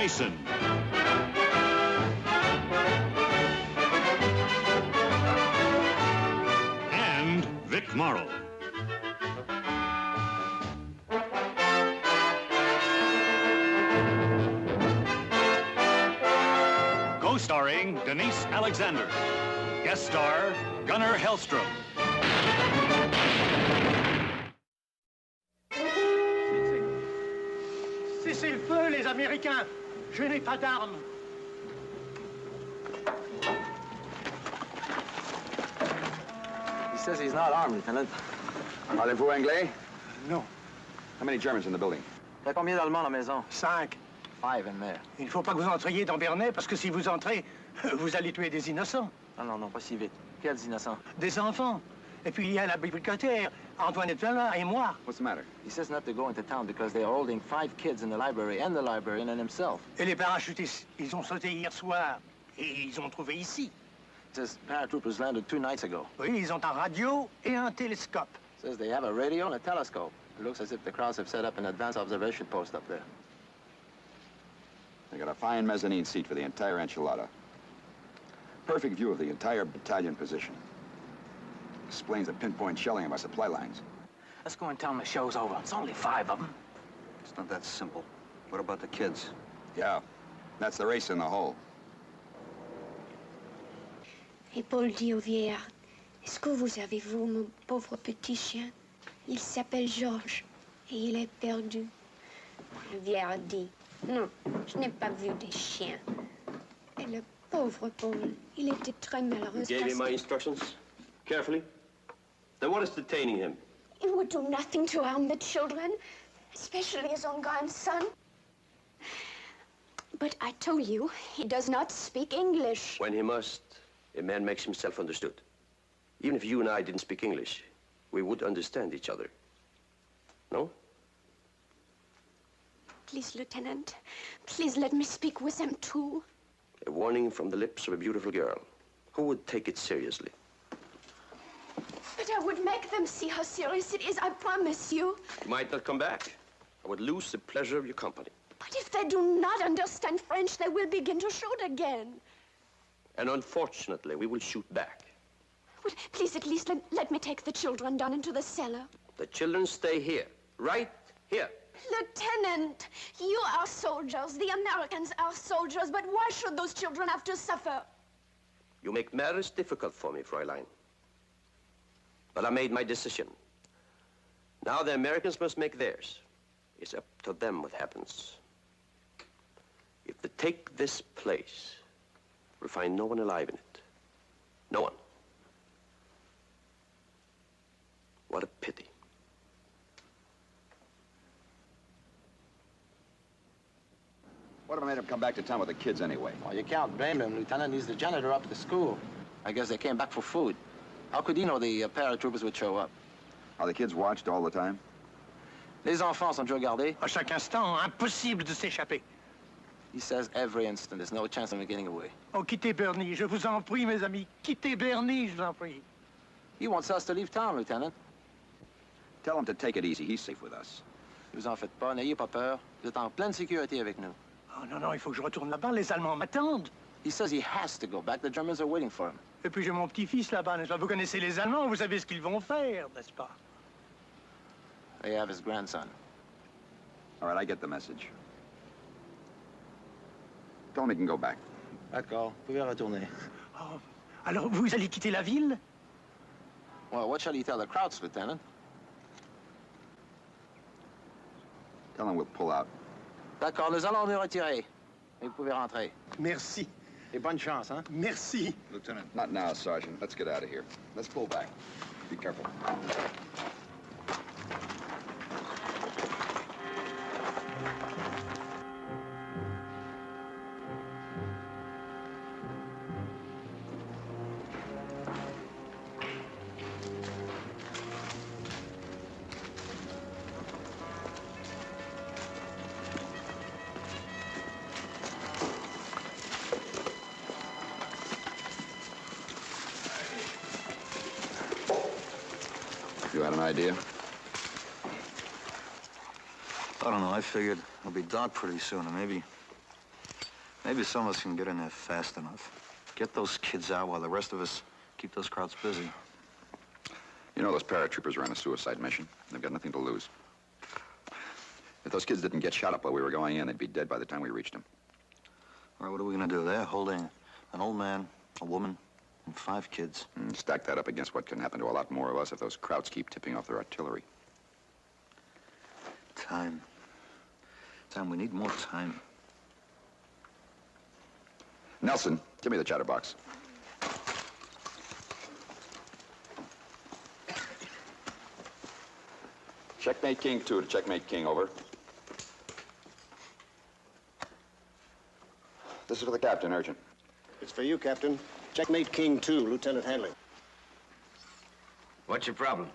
Mason. And Vic Morrow. Co-starring Denise Alexander. Guest star Gunnar Hellstrom. Cessez le feu, les Américains. Je n'ai pas d'armes. He says he's not armed, Lieutenant. Parlez-vous anglais? Non. How many Germans in the building? Il y a combien d'Allemands à la maison? 5. 5 in there. Il ne faut pas que vous entriez dans Bernay, parce que si vous entrez, vous allez tuer des innocents. Non, pas si vite. Quels innocents? Des enfants. Et puis il y a la bibliothécaire, Antoinette Valin et moi. What's the matter? He says not to go into town because they're holding 5 kids in the library and the librarian and himself. Et les parachutistes, ils ont sauté hier soir. Et ils ont trouvé ici. Says paratroopers landed 2 nights ago. Oui, ils ont un radio et un télescope. Says they have a radio and a telescope. It looks as if the Krauts have set up an advanced observation post up there. They got a fine mezzanine seat for the entire enchilada. Perfect view of the entire battalion position. Explains the pinpoint shelling of our supply lines. Let's go and tell them the show's over. It's only 5 of them. It's not that simple. What about the kids? Yeah, that's the race in the hole. Et Paul dit au vieillard, est-ce que vous avez vu mon pauvre petit chien? Il s'appelle Georges et il est perdu. Le vieillard dit, non, je n'ai pas vu des chiens. Et le pauvre Paul, il était très malheureux. You gave him my instructions carefully? Then what is detaining him? He would do nothing to harm the children, especially his own grandson. But I told you, he does not speak English. When he must, a man makes himself understood. Even if you and I didn't speak English, we would understand each other. No? Please, Lieutenant, please let me speak with them too. A warning from the lips of a beautiful girl. Who would take it seriously? But I would make them see how serious it is, I promise you. You might not come back. I would lose the pleasure of your company. But if they do not understand French, they will begin to shoot again. And unfortunately, we will shoot back. Well, please, at least let me take the children down into the cellar. The children stay here, right here. Lieutenant, you are soldiers. The Americans are soldiers. But why should those children have to suffer? You make matters difficult for me, Fräulein. But I made my decision. Now the Americans must make theirs. It's up to them what happens. If they take this place, we'll find no one alive in it. No one. What a pity. What if I made him come back to town with the kids anyway? Well, you can't blame him, Lieutenant. He's the janitor up at the school. I guess they came back for food. How could he know the paratroopers would show up? Are the kids watched all the time? Les enfants sont toujours gardés. À chaque instant, impossible de s'échapper. He says every instant there's no chance of them getting away. Oh, quittez Berny, je vous en prie, mes amis. Quittez Berny, je vous en prie. He wants us to leave town, Lieutenant. Tell him to take it easy. He's safe with us. Ne vous en faites pas, n'ayez pas peur. Vous êtes en pleine sécurité avec nous. Oh, non, il faut que je retourne là-bas. Les Allemands m'attendent. He says he has to go back. The Germans are waiting for him. Et puis j'ai mon petit-fils là-bas, n'est-ce pas? Vous connaissez les Allemands, vous savez ce qu'ils vont faire, n'est-ce pas? They have his grandson. All right, I get the message. Tell him he can go back. D'accord. Vous pouvez retourner. Oh, alors, vous allez quitter la ville? Well, what shall he tell the Krauts, Lieutenant? Tell him we'll pull out. D'accord, nous allons nous retirer. Et vous pouvez rentrer. Merci. Et bonne chance, hein? Merci. Lieutenant. Not now, Sergeant. Let's get out of here. Let's pull back. Be careful. You had an idea? I don't know. I figured it'll be dark pretty soon, and maybe Maybe some of us can get in there fast enough. Get those kids out while the rest of us keep those crowds busy. You know, those paratroopers are on a suicide mission. They've got nothing to lose. If those kids didn't get shot up while we were going in, they'd be dead by the time we reached them. All right, what are we gonna do? They're holding an old man, a woman, and 5 kids. Stack that up against what can happen to a lot more of us if those Krauts keep tipping off their artillery. Time. Time, we need more time. Nelson, give me the chatterbox. Checkmate King 2 to Checkmate King, over. This is for the captain, urgent. It's for you, Captain. Checkmate King 2, Lieutenant Hanley. What's your problem?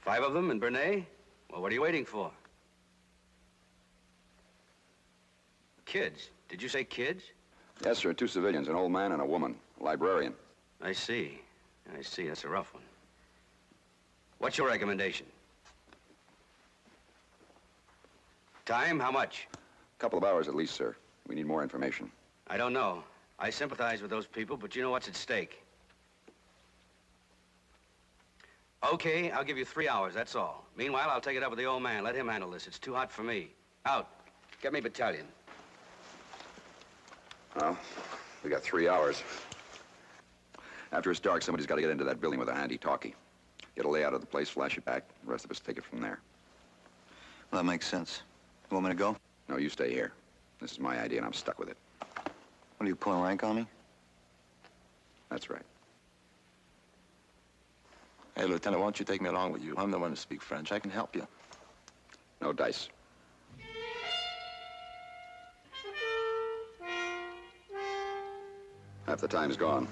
5 of them in Bernay? Well, what are you waiting for? Kids? Did you say kids? Yes, sir. 2 civilians, an old man and a woman, a librarian. I see. I see. That's a rough one. What's your recommendation? Time? How much? A couple of hours at least, sir. We need more information. I don't know. I sympathize with those people, but you know what's at stake. Okay, I'll give you 3 hours, that's all. Meanwhile, I'll take it up with the old man. Let him handle this. It's too hot for me. Out. Get me battalion. Well, we got 3 hours. After it's dark, somebody's got to get into that building with a handy talkie. Get a layout of the place, flash it back. The rest of us take it from there. Well, that makes sense. You want me to go? No, you stay here. This is my idea, and I'm stuck with it. What, are you pulling rank on me? That's right. Hey, Lieutenant, why don't you take me along with you? I'm the one who speaks French. I can help you. No dice. Half the time's gone.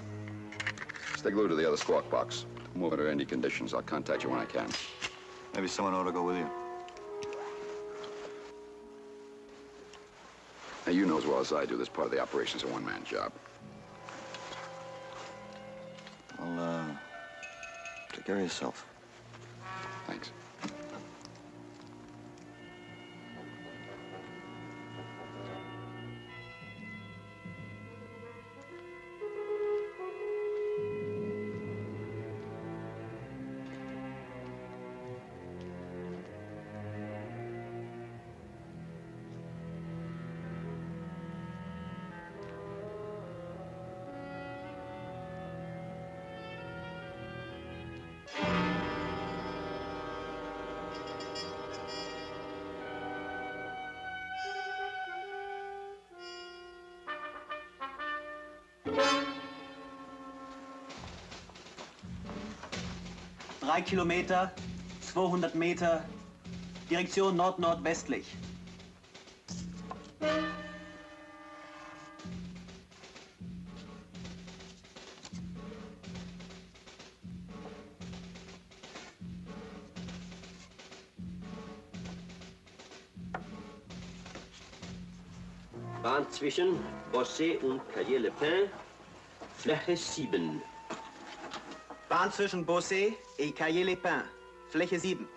Stay glued to the other squawk box. Move under any conditions. I'll contact you when I can. Maybe someone ought to go with you. Now, you know as well as I do, this part of the operation's a one-man job. Well, take care of yourself. Thanks. Drei Kilometer, 200 Meter, Direktion nord-nordwestlich. Bahn zwischen Bossé und Caillé-le-Pin, Fläche 7. Bahn zwischen Bossé et Caillé-les-Pins, Fläche 7.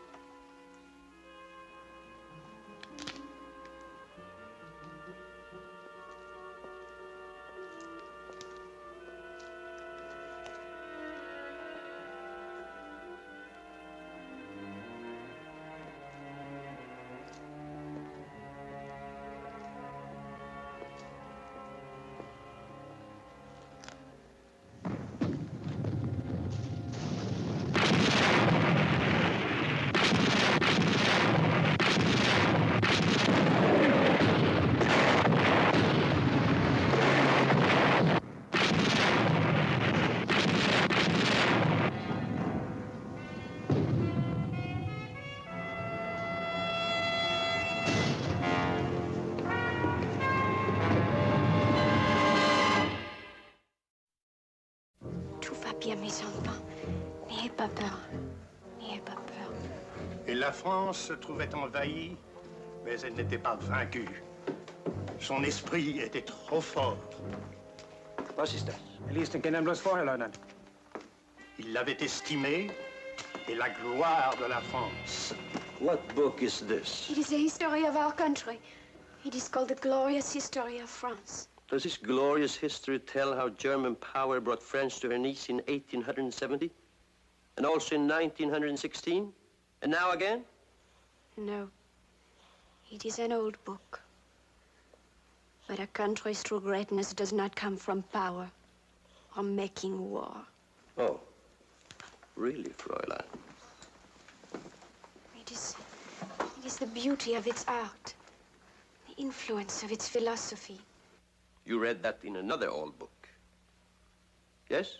Bien, mes enfants, n'ayez pas peur. N'ayez pas peur. Et la France se trouvait envahie, mais elle n'était pas vaincue. Son esprit était trop fort. Was ist das? Er liest den Kindern bloß vorher, Leutnant. Il l'avait estimé et la gloire de la France. What book is this? It is the history of our country. It is called The Glorious History of France. Does this glorious history tell how German power brought France to her knees in 1870? And also in 1916? And now again? No. It is an old book. But a country's true greatness does not come from power or making war. Oh, really, Fräulein? It is the beauty of its art, the influence of its philosophy. You read that in another old book. Yes?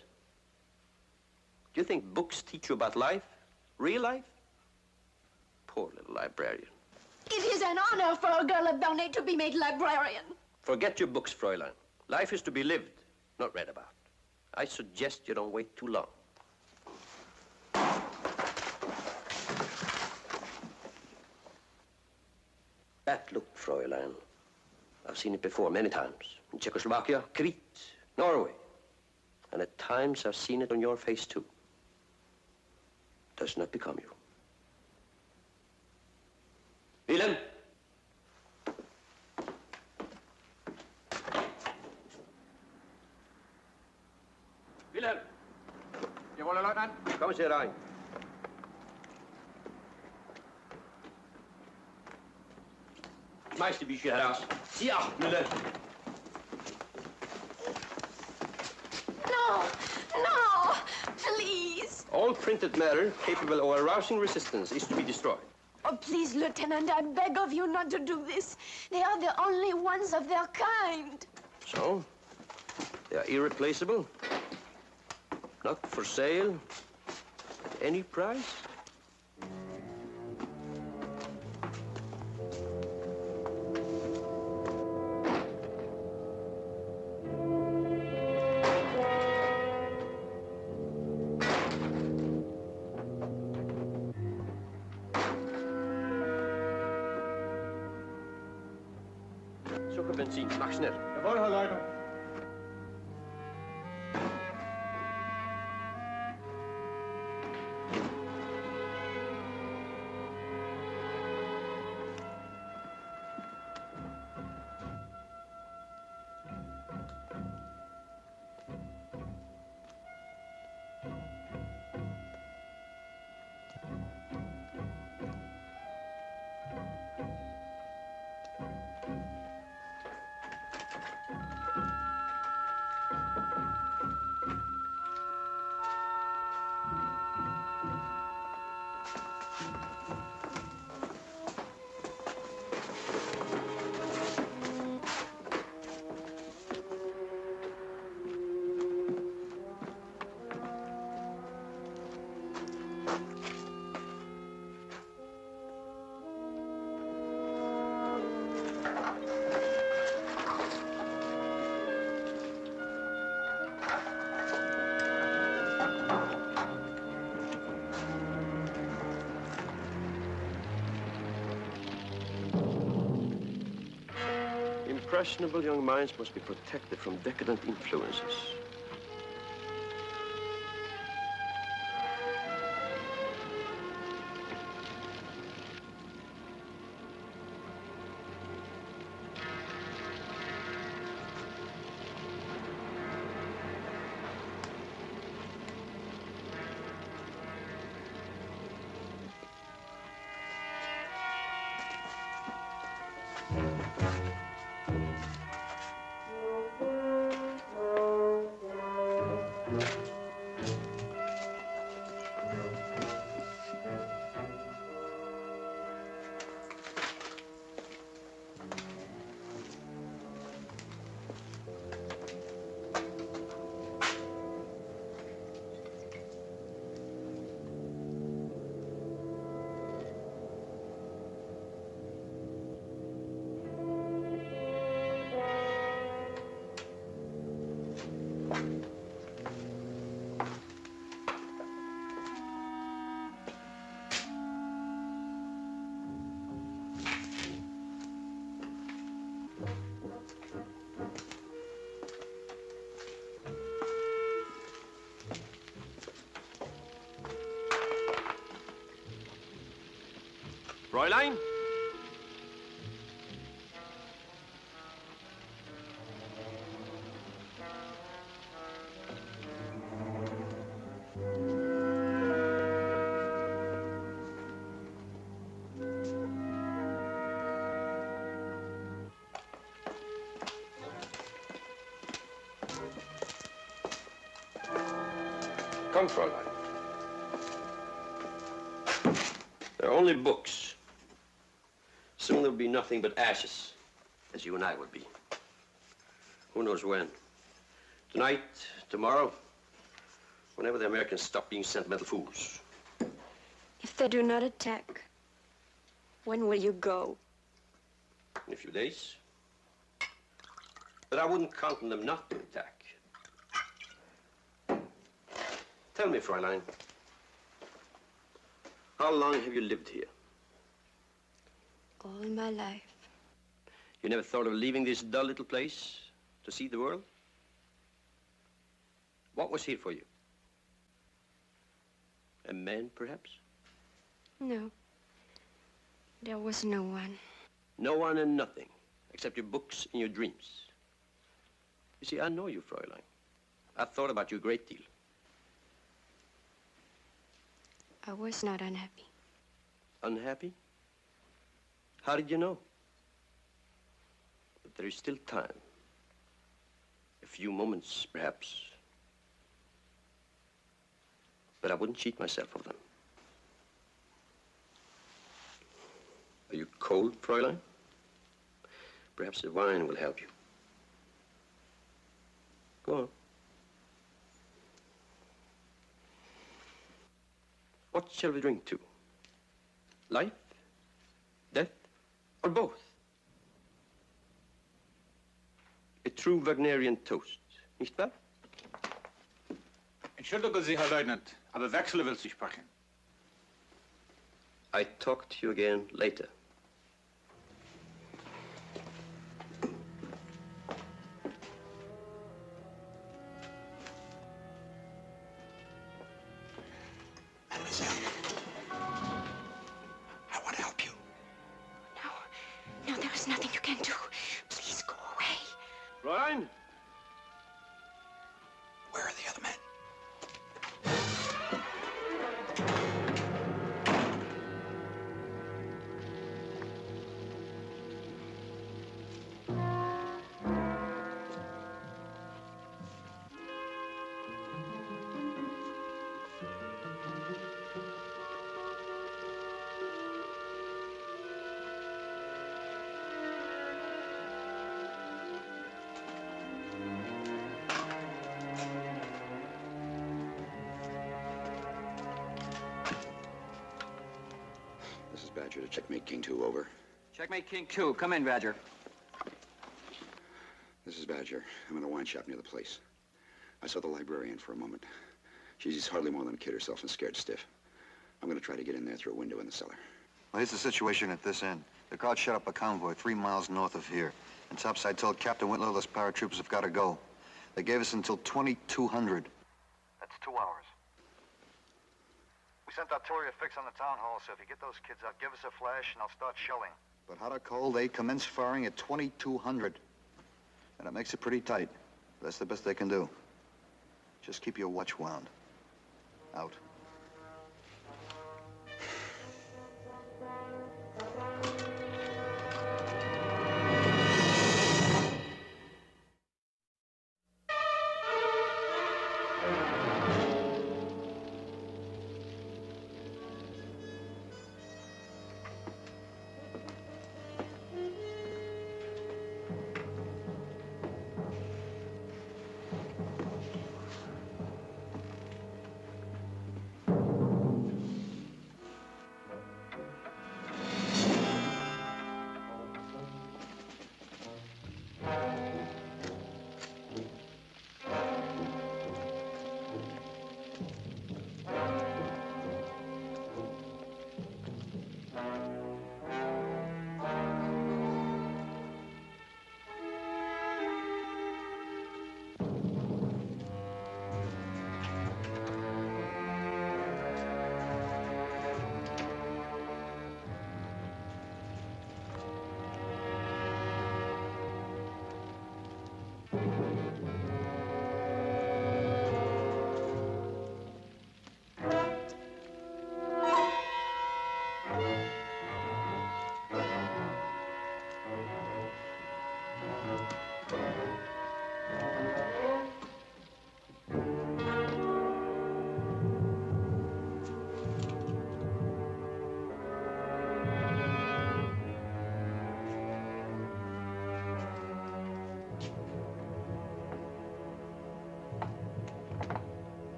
Do you think books teach you about life? Real life? Poor little librarian. It is an honor for a girl of Bernay to be made librarian. Forget your books, Fräulein. Life is to be lived, not read about. I suggest you don't wait too long. That look, Fräulein. I've seen it before many times. In Czechoslovakia, Crete, Norway. And at times I've seen it on your face, too. Does not become you. Wilhelm! Wilhelm! Jawohl, Leutnant. Kommen Sie rein. Meisterbücher heraus. Sie acht, Müller. No, no, please. All printed matter capable of arousing resistance is to be destroyed. Oh, please, Lieutenant, I beg of you not to do this. They are the only ones of their kind. So, they are irreplaceable, not for sale, at any price. Benzin, mach schnell. Jawohl, Herr Leutnant. Impressionable young minds must be protected from decadent influences. Fräulein? Come, Fräulein. They're only books. Soon there'll be nothing but ashes, as you and I will be. Who knows when? Tonight, tomorrow, whenever the Americans stop being sentimental fools. If they do not attack, when will you go? In a few days. But I wouldn't count on them not to attack. Tell me, Fräulein, how long have you lived here? All my life. You never thought of leaving this dull little place to see the world? What was here for you? A man, perhaps? No. There was no one. No one and nothing, except your books and your dreams. You see, I know you, Fräulein. I've thought about you a great deal. I was not unhappy. Unhappy? How did you know? But there is still time. A few moments, perhaps. But I wouldn't cheat myself of them. Are you cold, Fräulein? Perhaps the wine will help you. Go on. What shall we drink to? Life? Death? Or both? A true Wagnerian toast, nicht wahr? Entschuldigen Sie, Herr Leutnant, aber Wechsler will Sie sprechen. I talk to you again later. No, there is nothing you can do. Please go away. Fräulein? Where are the other men? This is Badger to Checkmate King 2, over. Checkmate King 2. Come in, Badger. This is Badger. I'm in a wine shop near the place. I saw the librarian for a moment. She's hardly more than a kid herself and scared stiff. I'm going to try to get in there through a window in the cellar. Well, here's the situation at this end. The crowd shut up a convoy 3 miles north of here. And Topside told Captain Whitlow those paratroopers have got to go. They gave us until 2200. That's 2 hours. We sent artillery a fix on the town hall, so if you get those kids out, give us a flash and I'll start shelling. But hot or cold, they commence firing at 2200. And it makes it pretty tight. That's the best they can do. Just keep your watch wound. Out.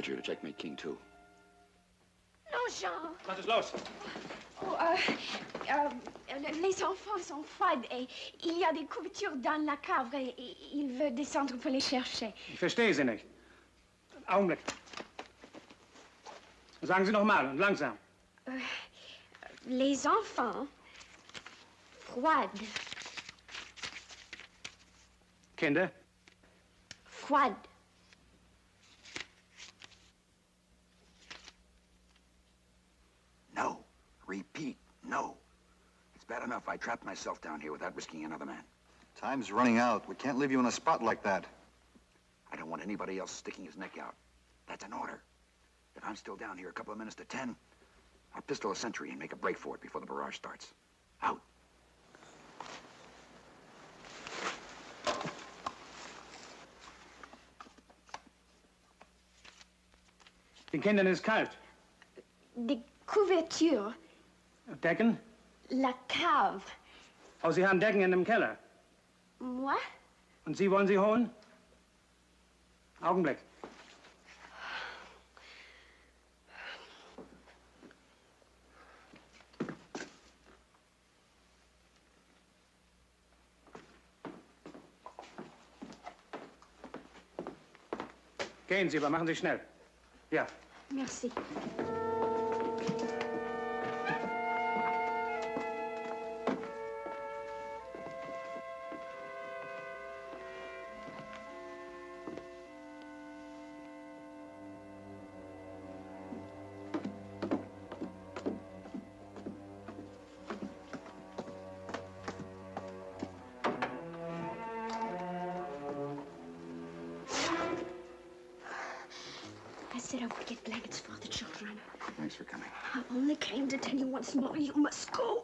Badger to checkmate King 2. Non, Jean. Was ist los? Oh, les enfants sont froids et il y a des couvertures dans la cave et il veut descendre pour les chercher. Ich verstehe Sie nicht. Augenblick. Sagen Sie noch mal und langsam. Les enfants froides. Kinder? Froides. No. Repeat, no. It's bad enough I trapped myself down here without risking another man. Time's running out. We can't leave you in a spot like that. I don't want anybody else sticking his neck out. That's an order. If I'm still down here a couple of minutes to 10, I'll pistol a sentry and make a break for it before the barrage starts. Out. Den Kindern ist kalt. Des couvertures. Decken? La cave. Oh, Sie haben Decken in dem Keller. Moi? Und Sie wollen sie holen? Augenblick. Gehen Sie, aber machen Sie schnell. Ja. Merci. I said I would get blankets for the children. Thanks for coming. I only came to tell you once more you must go.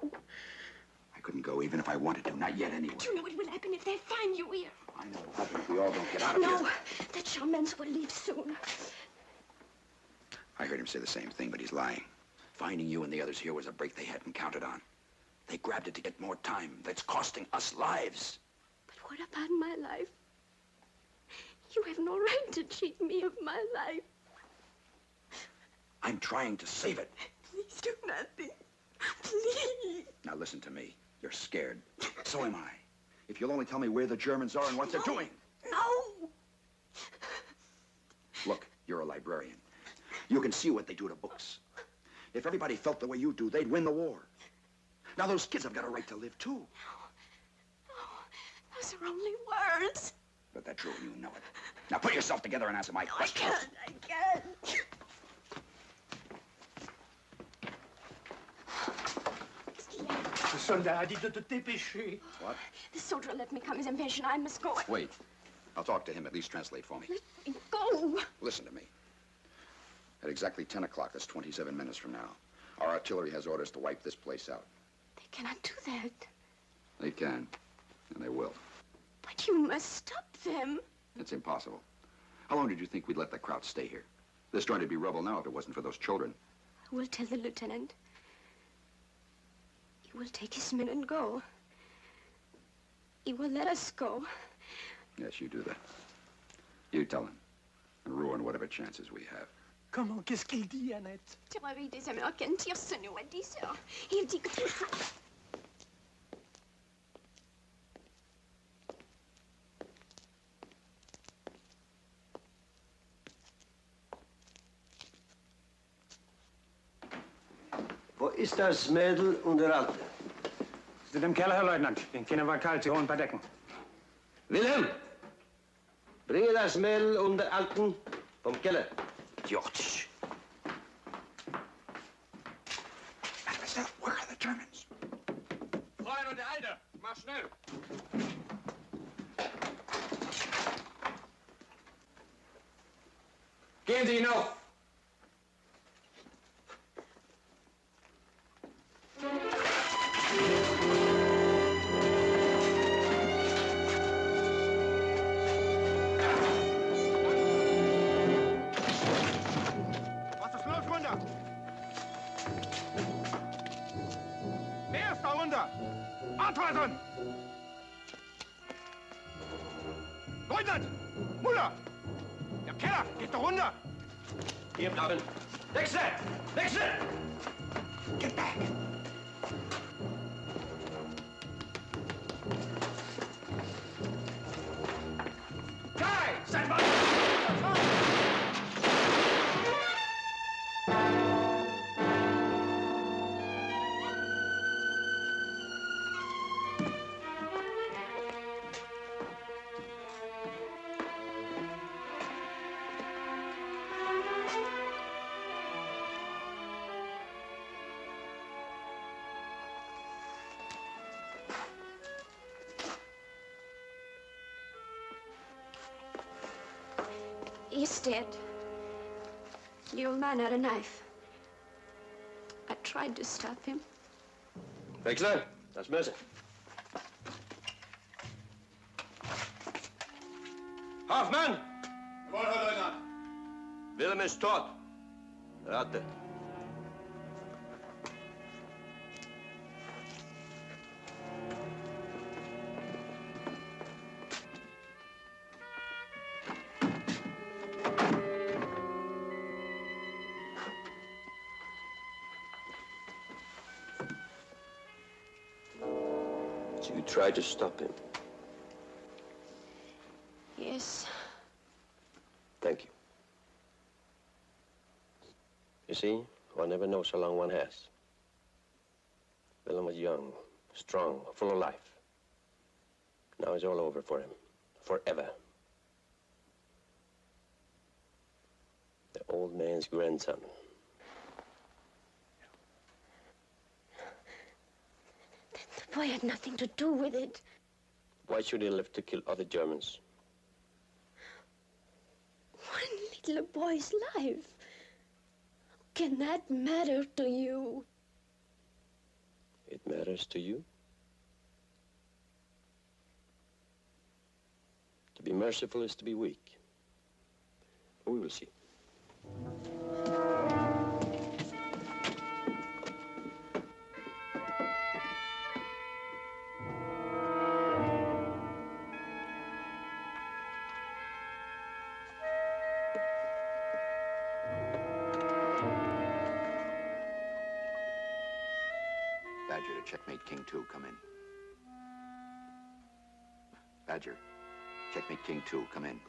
I couldn't go even if I wanted to. Not yet, anyway. Do you know what will happen if they find you here? I know what happens if we all don't get out of here. No, the Charmens will leave soon. I heard him say the same thing, but he's lying. Finding you and the others here was a break they hadn't counted on. They grabbed it to get more time. That's costing us lives. But what about my life? You have no right to cheat me of my life. I'm trying to save it. Please do nothing. Please. Now listen to me. You're scared. So am I. If you'll only tell me where the Germans are and what they're doing. No. Look, you're a librarian. You can see what they do to books. If everybody felt the way you do, they'd win the war. Now those kids have got a right to live too. No, those are only words. But that's true, and you know it. Now put yourself together and answer my question. I can't. Le soldat a dit de te dépêcher. What? The soldier let me come. He's impatient. I must go. Wait. I'll talk to him. At least translate for me. Let me go. Listen to me. At exactly 10 o'clock, that's 27 minutes from now, our artillery has orders to wipe this place out. They cannot do that. They can, and they will. But you must stop them. It's impossible. How long did you think we'd let the crowd stay here? There's going to be rubble now if it wasn't for those children. I will tell the lieutenant. He will take his men and go. He will let us go. Yes, you do that. You tell him, and ruin whatever chances we have. Comment? Qu'est-ce qu'il dit, Annette? Tireurs des Américains tirent sur nous à 10 heures. Il dit que tout ça... Wo ist das Mädel und der Alte? Sie sind im Keller, Herr Leutnant. Den Kindern war kalt. Sie holen ein paar Decken. Wilhelm, bringe das Mädel und der Alten vom Keller. George. Mademoiselle, where are the Germans? Freund und der Alte, mach schnell. Gehen Sie hinauf. Was ist los, runter? Wer ist da runter? Antworten! Leutnant! Muller! Der Keller! Geht doch runter! Hier bleiben. Wechsel! Wechsel! Get back! Guy! Stand by! He's dead. The old man had a knife. I tried to stop him. Wechsel! Das Messer. Hoffmann! Jawohl, Herr Leutnant. Willem ist tot. Ratte. So you tried to stop him? Yes. Thank you. You see, one never knows how long one has. Willem was young, strong, full of life. Now it's all over for him. Forever. The old man's grandson. The boy had nothing to do with it. Why should he live to kill other Germans? One little boy's life. Can that matter to you? It matters to you? To be merciful is to be weak. We will see. Badger to checkmate King 2, come in. Badger, checkmate King 2, come in.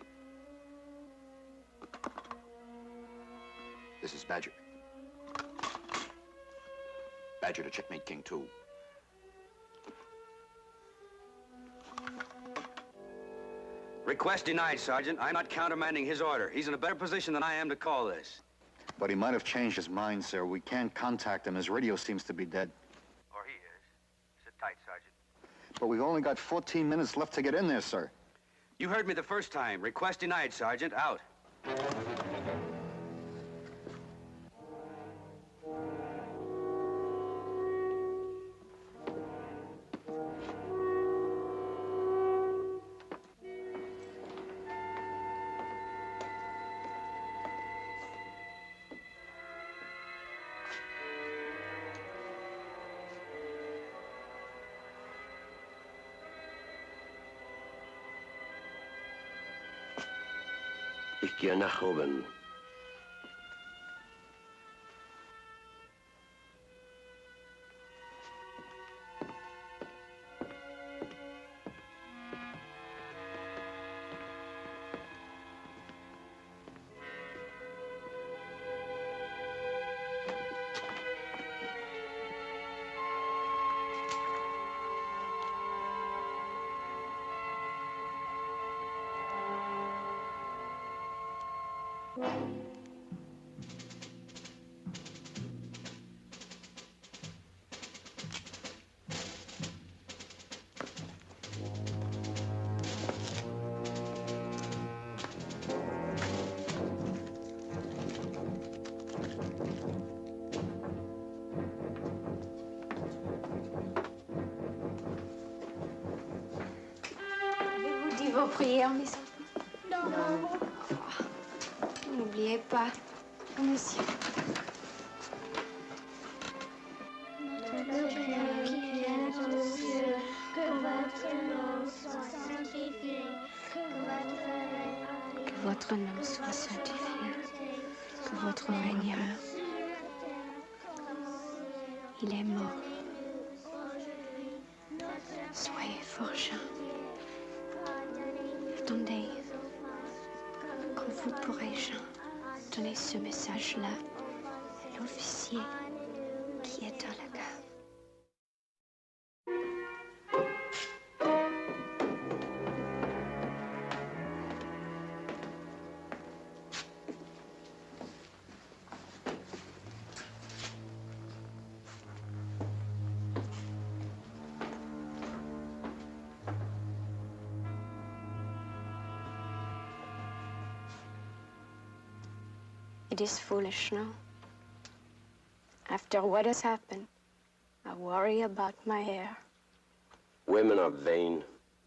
This is Badger. Badger to checkmate King 2. Request denied, Sergeant. I'm not countermanding his order. He's in a better position than I am to call this. But he might have changed his mind, sir. We can't contact him. His radio seems to be dead. Or he is. Sit tight, Sergeant. But we've only got 14 minutes left to get in there, sir. You heard me the first time. Request denied, Sergeant. Out. Ich gehe nach oben. Avez-vous dit vos prières, mes enfants? Non. N'oubliez pas, monsieur. Notre Père qui es aux cieux, que votre nom soit sanctifié, que votre règne Que votre nom soit sanctifié, que votre règneur. Il est mort. Soyez forgent. Attendez. Quand vous pourrez, Jean, donner ce message-là à l'officier qui est dans la cave. It is foolish, no? After what has happened, I worry about my hair. Women are vain.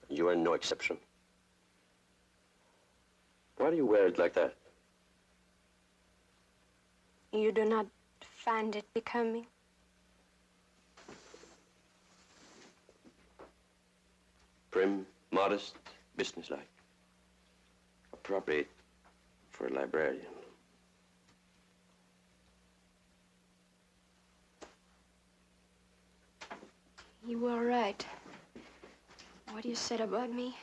You are no exception. Why do you wear it like that? You do not find it becoming? Prim, modest, businesslike. Appropriate for a librarian. You were right. What you said about me.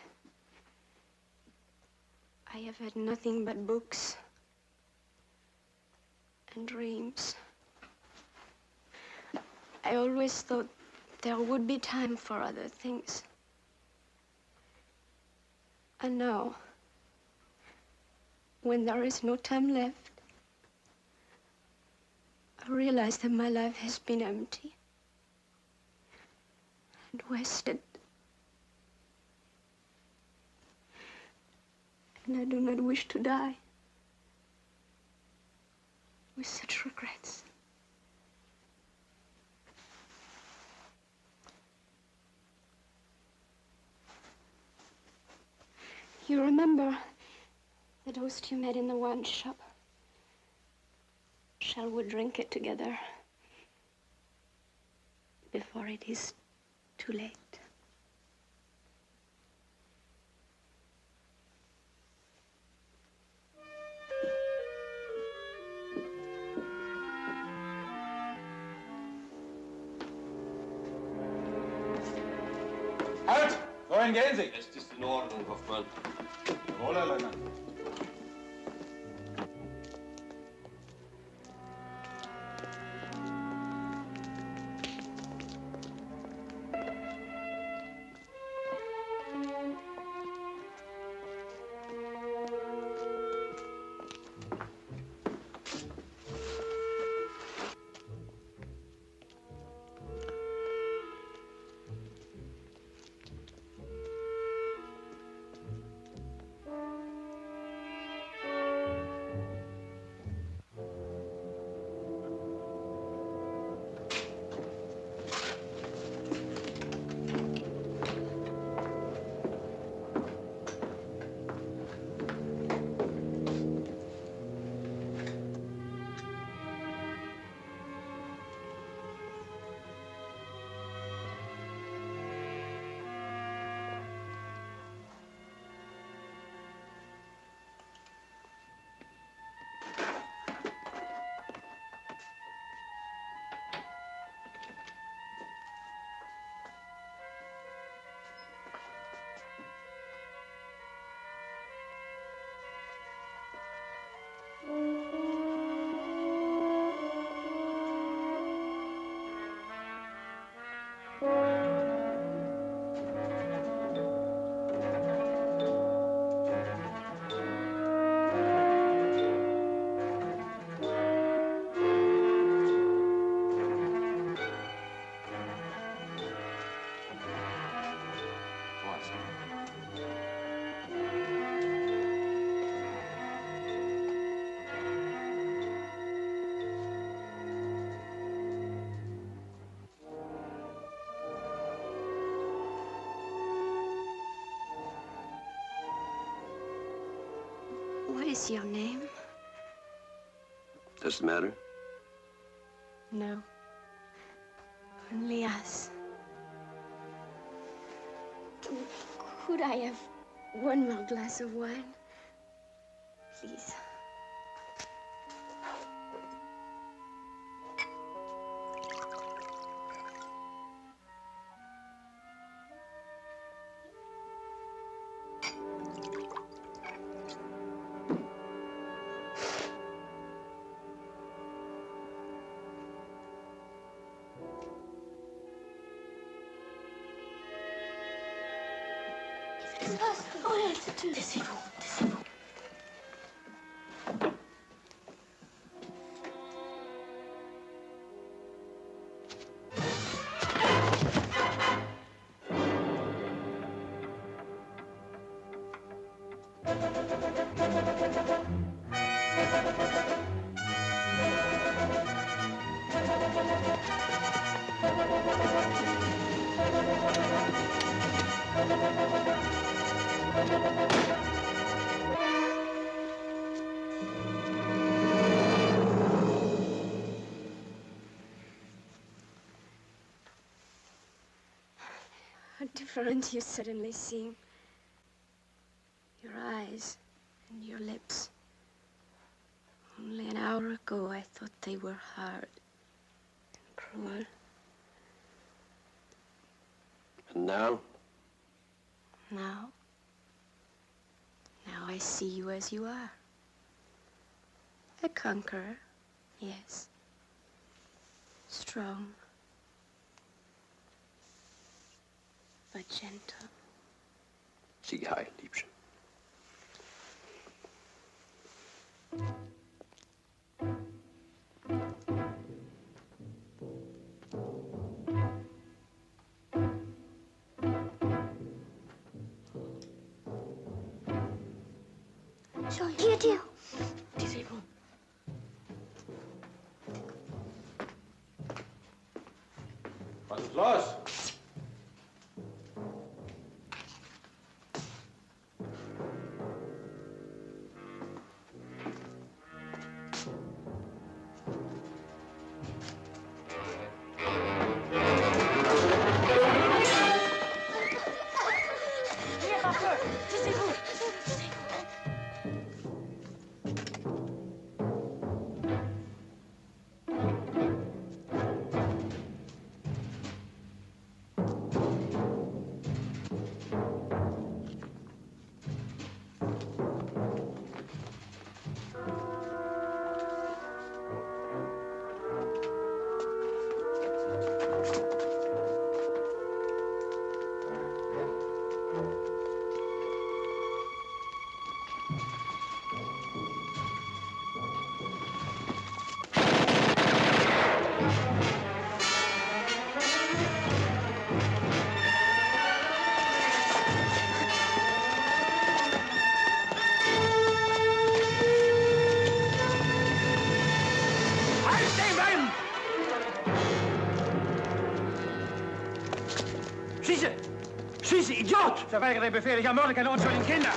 I have had nothing but books and dreams. I always thought there would be time for other things. And now, when there is no time left, I realize that my life has been empty and wasted. And I do not wish to die with such regrets. You remember the toast you made in the wine shop? Shall we drink it together before it is too late? Halt! Wohin gehen Sie? Es ist in Ordnung, Hoffmann. Jawohl, Herr Leutnant. What is your name? Does it matter? No. Only us. Could I have one more glass of wine? Please. Qu'est-ce qui se passe? Arrête. Taisez-vous, taisez-vous. How different you suddenly seem. Your eyes and your lips. Only an hour ago, I thought they were hard and cruel. And now? Now I see you as you are. A conqueror, yes. Strong. But gentle. Sieg heil, Liebchen. Soll ich dir? Taisez-vous. Was ist los? Taisez-vous. Schieße! Schieße, Idiot! Verweigere den Befehl, ich ermorde keine unschuldigen Kinder!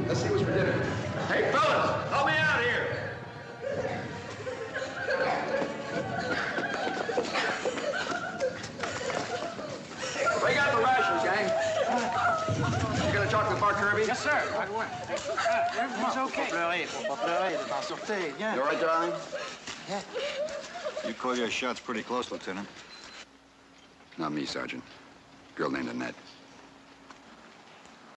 Let's see what's for dinner. Hey, fellas, help me out here. Bring out the rations, gang. You gonna talk to the bar, Kirby? Yes, sir. Right away. Everything's okay. Faut pas pleurer, t'en sortir, viens. You all right, darling? Yeah. You call your shots pretty close, Lieutenant. Not me, Sergeant. Girl named Annette.